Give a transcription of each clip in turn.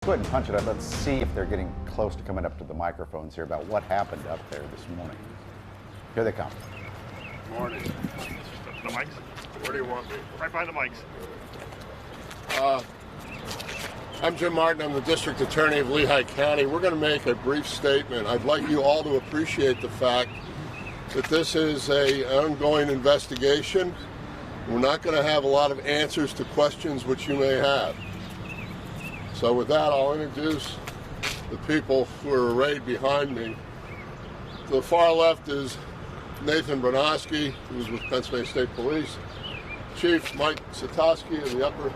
Go ahead and punch it up. Let's see if they're getting close to coming up to the microphones here about what happened up there this morning. Here they come. Morning. The mics? Where do you want me? Right behind the mics. I'm Jim Martin. I'm the District Attorney of Lehigh County. We're going to make a brief statement. I'd like you all to appreciate the fact that this is an ongoing investigation. We're not going to have a lot of answers to questions which you may have. So with that, I'll introduce the people who are arrayed behind me. To the far left is Nathan Bronowski, who's with Pennsylvania State Police. Chief Mike Satoski of the Upper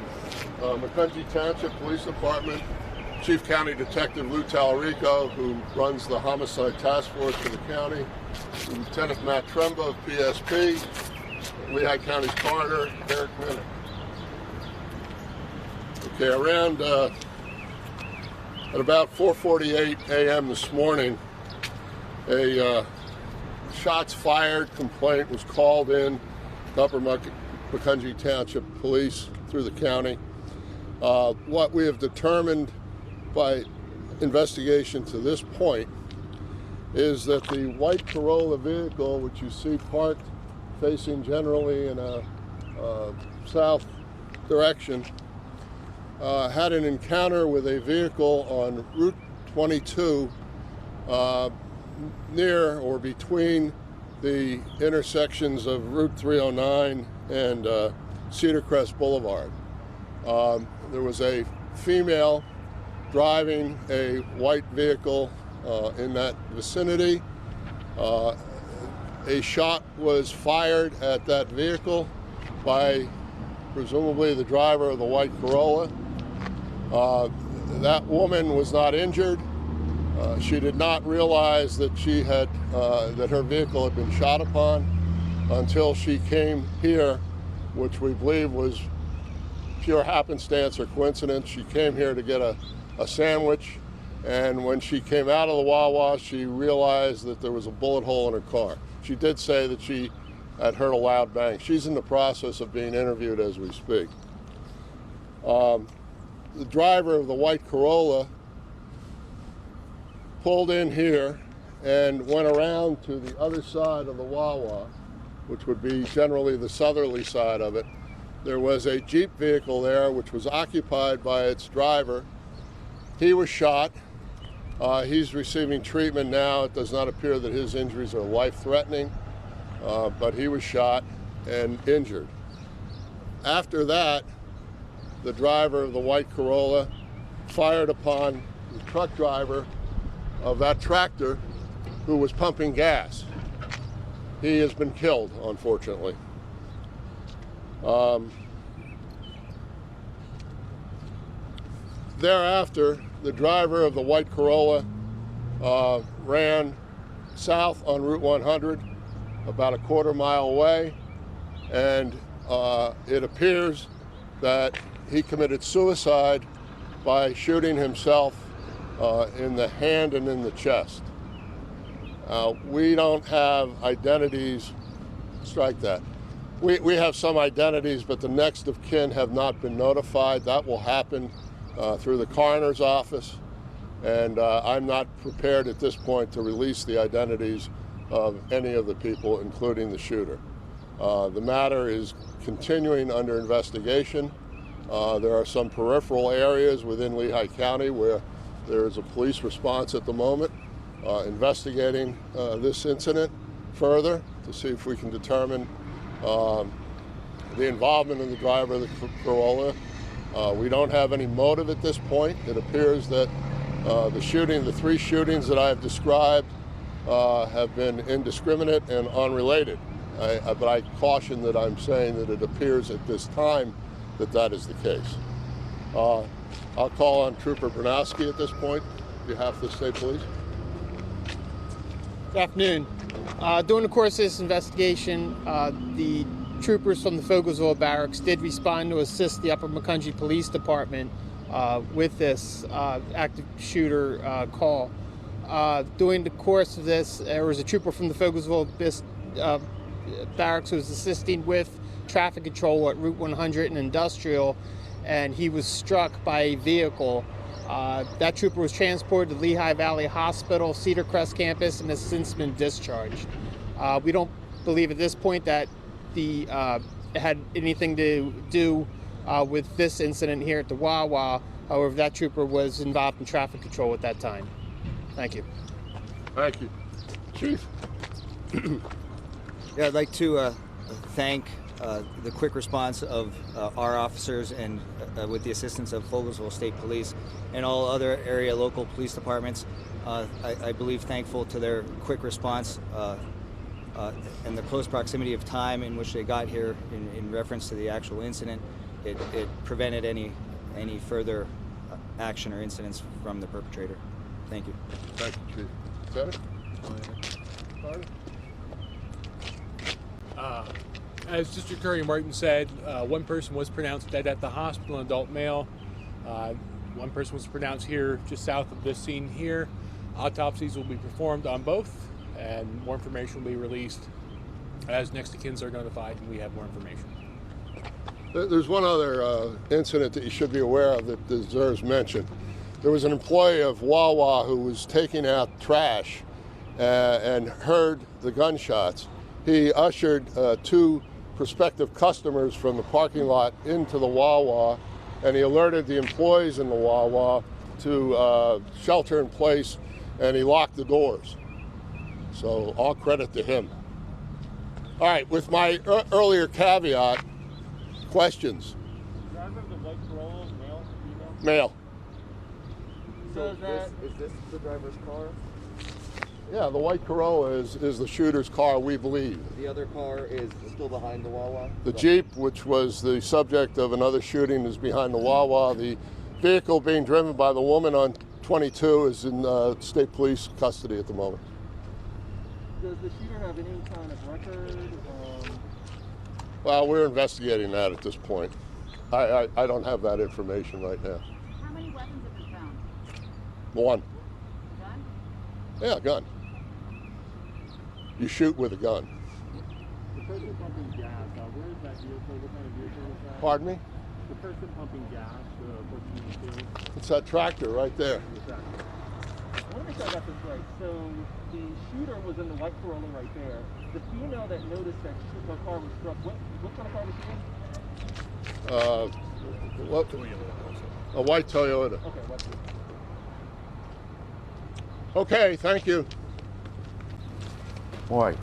Macungie Township Police Department. Chief County Detective Lou Tallarico, who runs the Homicide Task Force for the county. Lieutenant Matt Tremba of PSP. Lehigh County's Coroner, Eric Minnick. Okay, around at about 4:48 a.m. this morning, a shots fired complaint was called in to Upper Macungie Township Police through the county. What we have determined by investigation to this point is that the white Corolla vehicle, which you see parked facing generally in a south direction, had an encounter with a vehicle on Route 22 near or between the intersections of Route 309 and Cedar Crest Boulevard. There was a female driving a white vehicle in that vicinity. A shot was fired at that vehicle by presumably the driver of the white Corolla. That woman was not injured. She did not realize that that her vehicle had been shot upon until she came here, which we believe was pure happenstance or coincidence. She came here to get a sandwich, and when she came out of the Wawa, she realized that there was a bullet hole in her car. She did say that she had heard a loud bang. She's in the process of being interviewed as we speak. The driver of the white Corolla pulled in here and went around to the other side of the Wawa, which would be generally the southerly side of it. There was a Jeep vehicle there which was occupied by its driver. He was shot. He's receiving treatment now. It does not appear that his injuries are life-threatening, but he was shot and injured. After that, the driver of the white Corolla fired upon the truck driver of that tractor who was pumping gas. He has been killed, unfortunately. Thereafter, the driver of the white Corolla ran south on Route 100 about a quarter mile away, and it appears that he committed suicide by shooting himself in the hand and in the chest. We don't have identities. Strike that. We have some identities, but the next of kin have not been notified. That will happen through the coroner's office, and I'm not prepared at this point to release the identities of any of the people, including the shooter. The matter is continuing under investigation. There are some peripheral areas within Lehigh County where there is a police response at the moment investigating this incident further to see if we can determine the involvement of the driver of the Corolla. We don't have any motive at this point. It appears that the three shootings that I have described have been indiscriminate and unrelated. But I caution that I'm saying that it appears at this time that that is the case. I'll call on Trooper Bronowski at this point on behalf of the state police. Good afternoon. During the course of this investigation, the troopers from the Fogelsville Barracks did respond to assist the Upper Macungie Police Department with this active shooter call. During the course of this, there was a trooper from the Fogelsville Barracks who was assisting with traffic control at Route 100 and Industrial, and he was struck by a vehicle That trooper was transported to Lehigh Valley Hospital, Cedar Crest campus, and has since been discharged. We don't believe at this point that it had anything to do with this incident here at the Wawa. However, that trooper was involved in traffic control at that time. Thank you. Thank you. Chief? Yeah, I'd like to thank the quick response of our officers and with the assistance of Fogelsville State Police and all other area local police departments. I believe thankful to their quick response and the close proximity of time in which they got here in reference to the actual incident. It prevented any further action or incidents from the perpetrator. Thank you. Thank you, Chief. Is that it? As District Attorney Martin said, one person was pronounced dead at the hospital, an adult male. One person was pronounced here just south of this scene here. Autopsies will be performed on both, and more information will be released as next of kins are notified and we have more information. There's one other incident that you should be aware of that deserves mention. There was an employee of Wawa who was taking out trash and heard the gunshots. He ushered two prospective customers from the parking lot into the Wawa, and he alerted the employees in the Wawa to shelter in place, and he locked the doors. So all credit to him. All right, with my earlier caveat, questions? Driver of the white Corolla, male, female? Male. So is this the driver's car? Yeah, the white Corolla is the shooter's car, we believe. The other car is still behind the Wawa? The Jeep, which was the subject of another shooting, is behind the Wawa. The vehicle being driven by the woman on 22 is in state police custody at the moment. Does the shooter have any kind of record? Well, we're investigating that at this point. I don't have that information right now. How many weapons have been found? One. Gun? Yeah, a gun. You shoot with a gun. The person pumping gas, where is that vehicle? What kind of vehicle is that? Pardon me? The person pumping gas, the 14-2. It's that tractor right there. I want to make sure I got this right. So the shooter was in the white Corolla right there. The female that noticed that the car was struck, what kind of car was she in? What? A white Toyota. Okay, what's it? Okay, thank you. Boy,